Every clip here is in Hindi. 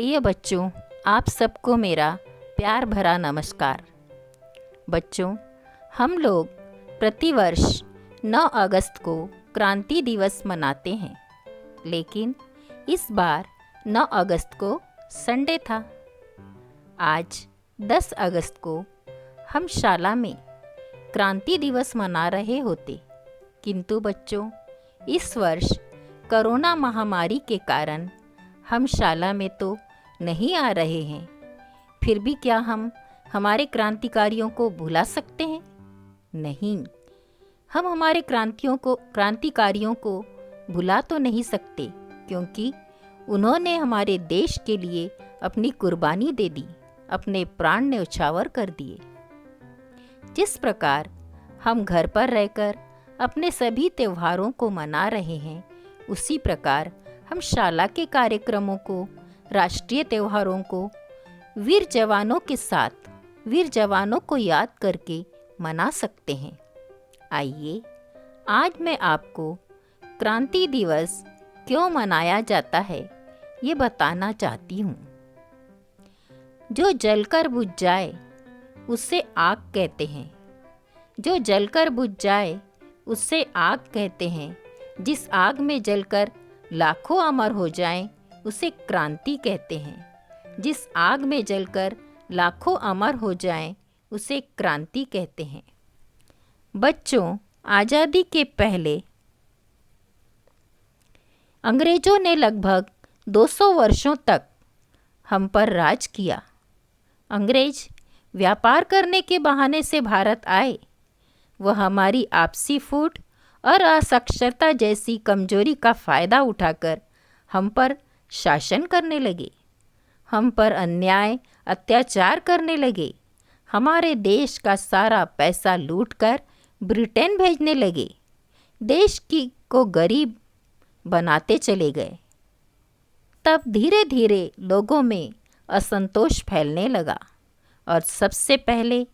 प्रिय बच्चों, आप सबको मेरा प्यार भरा नमस्कार। बच्चों, हम लोग प्रतिवर्ष 9 अगस्त को क्रांति दिवस मनाते हैं, लेकिन इस बार 9 अगस्त को संडे था। आज 10 अगस्त को हम शाला में क्रांति दिवस मना रहे होते, किंतु बच्चों इस वर्ष कोरोना महामारी के कारण हम शाला में तो नहीं आ रहे हैं। फिर भी क्या हम हमारे क्रांतिकारियों को भुला सकते हैं? नहीं, हम हमारे क्रांतिकारियों को भुला तो नहीं सकते, क्योंकि उन्होंने हमारे देश के लिए अपनी कुर्बानी दे दी, अपने प्राण न्यौछावर कर दिए। जिस प्रकार हम घर पर रहकर अपने सभी त्योहारों को मना रहे हैं, उसी प्रकार हम शाला के कार्यक्रमों को, राष्ट्रीय त्योहारों को वीर जवानों के साथ, वीर जवानों को याद करके मना सकते हैं। आइए, आज मैं आपको क्रांति दिवस क्यों मनाया जाता है ये बताना चाहती हूँ। जो जलकर बुझ जाए उसे आग कहते हैं। जो जलकर बुझ जाए उससे आग कहते हैं। जिस आग में जलकर लाखों अमर हो जाएं, उसे क्रांति कहते हैं। जिस आग में जलकर लाखों अमर हो जाएं, उसे क्रांति कहते हैं। बच्चों, आज़ादी के पहले अंग्रेजों ने लगभग 200 वर्षों तक हम पर राज किया। अंग्रेज व्यापार करने के बहाने से भारत आए। वह हमारी आपसी फूट और असाक्षरता जैसी कमजोरी का फ़ायदा उठाकर हम पर शासन करने लगे। हम पर अन्याय, अत्याचार करने लगे। हमारे देश का सारा पैसा लूटकर ब्रिटेन भेजने लगे। देश को गरीब बनाते चले गए। तब धीरे धीरे लोगों में असंतोष फैलने लगा और सबसे पहले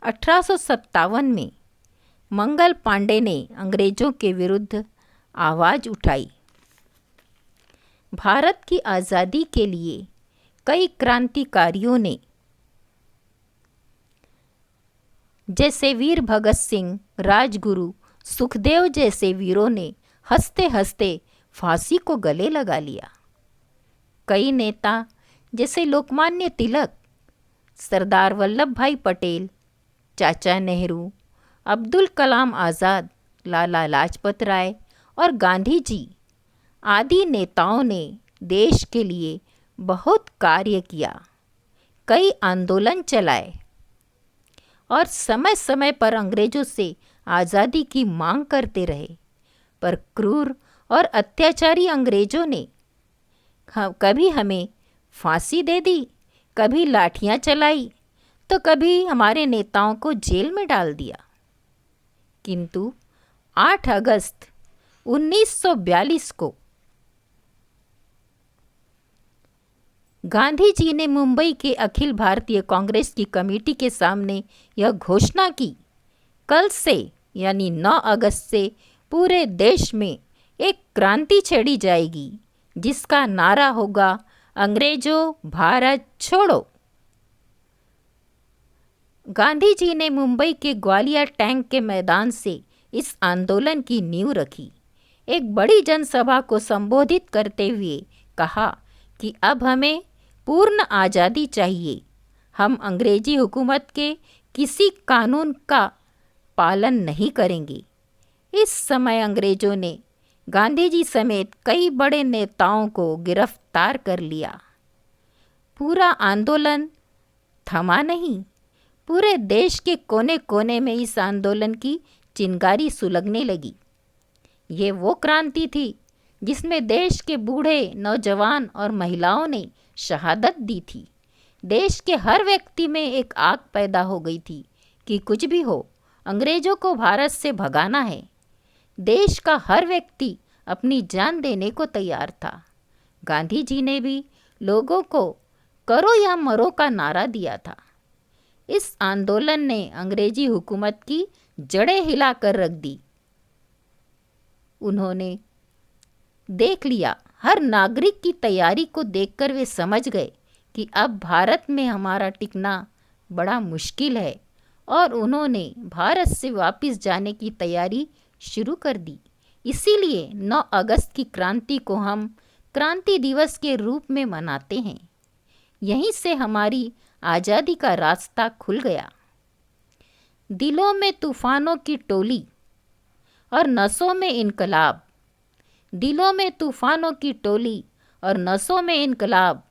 1857 में मंगल पांडे ने अंग्रेजों के विरुद्ध आवाज़ उठाई। भारत की आज़ादी के लिए कई क्रांतिकारियों ने, जैसे वीर भगत सिंह, राजगुरु, सुखदेव जैसे वीरों ने हंसते हंसते फांसी को गले लगा लिया। कई नेता जैसे लोकमान्य तिलक, सरदार वल्लभ भाई पटेल, चाचा नेहरू, अब्दुल कलाम आज़ाद, लाला लाजपत राय और गांधी जी आदि नेताओं ने देश के लिए बहुत कार्य किया। कई आंदोलन चलाए और समय समय पर अंग्रेजों से आज़ादी की मांग करते रहे। पर क्रूर और अत्याचारी अंग्रेजों ने कभी हमें फांसी दे दी, कभी लाठियां चलाई, तो कभी हमारे नेताओं को जेल में डाल दिया। किंतु 8 अगस्त 1942 को गांधी जी ने मुंबई के अखिल भारतीय कांग्रेस की कमेटी के सामने यह घोषणा की, कल से यानी 9 अगस्त से पूरे देश में एक क्रांति छेड़ी जाएगी, जिसका नारा होगा, अंग्रेजों भारत छोड़ो। गांधी जी ने मुंबई के ग्वालियर टैंक के मैदान से इस आंदोलन की नींव रखी। एक बड़ी जनसभा को संबोधित करते हुए कहा कि अब हमें पूर्ण आज़ादी चाहिए। हम अंग्रेजी हुकूमत के किसी कानून का पालन नहीं करेंगे। इस समय अंग्रेजों ने गांधी जी समेत कई बड़े नेताओं को गिरफ्तार कर लिया। पूरा आंदोलन थमा नहीं। पूरे देश के कोने कोने में इस आंदोलन की चिंगारी सुलगने लगी। ये वो क्रांति थी जिसमें देश के बूढ़े, नौजवान और महिलाओं ने शहादत दी थी। देश के हर व्यक्ति में एक आग पैदा हो गई थी कि कुछ भी हो, अंग्रेजों को भारत से भगाना है। देश का हर व्यक्ति अपनी जान देने को तैयार था। गांधी जी ने भी लोगों को करो या मरो का नारा दिया था। इस आंदोलन ने अंग्रेजी हुकूमत की जड़ें हिलाकर रख दी। उन्होंने देख लिया हर नागरिक की तैयारी को देखकर वे समझ गए कि अब भारत में हमारा टिकना बड़ा मुश्किल है और उन्होंने भारत से वापस जाने की तैयारी शुरू कर दी। इसीलिए 9 अगस्त की क्रांति को हम क्रांति दिवस के रूप में मनाते हैं। यहीं से हमारी आज़ादी का रास्ता खुल गया। दिलों में तूफानों की टोली और नसों में इनकलाब, दिलों में तूफानों की टोली और नसों में इनकलाब,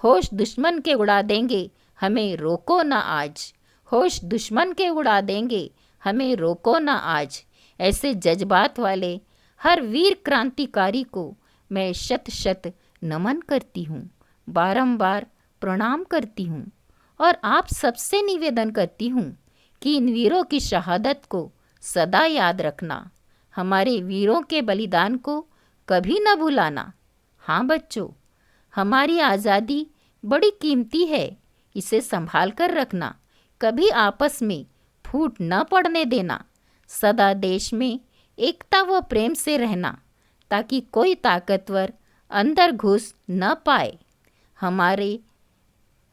होश दुश्मन के उड़ा देंगे हमें रोको ना आज, होश दुश्मन के उड़ा देंगे हमें रोको ना आज। ऐसे जज्बात वाले हर वीर क्रांतिकारी को मैं शत शत नमन करती हूँ, बारंबार प्रणाम करती हूँ और आप सबसे निवेदन करती हूँ कि इन वीरों की शहादत को सदा याद रखना, हमारे वीरों के बलिदान को कभी न भुलाना। हाँ बच्चों, हमारी आज़ादी बड़ी कीमती है, इसे संभाल कर रखना, कभी आपस में फूट न पड़ने देना, सदा देश में एकता व प्रेम से रहना ताकि कोई ताकतवर अंदर घुस न पाए।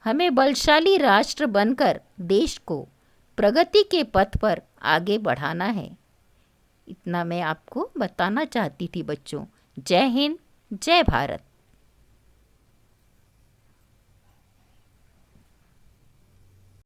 हमें बलशाली राष्ट्र बनकर देश को प्रगति के पथ पर आगे बढ़ाना है। इतना मैं आपको बताना चाहती थी बच्चों। जय हिंद, जय भारत।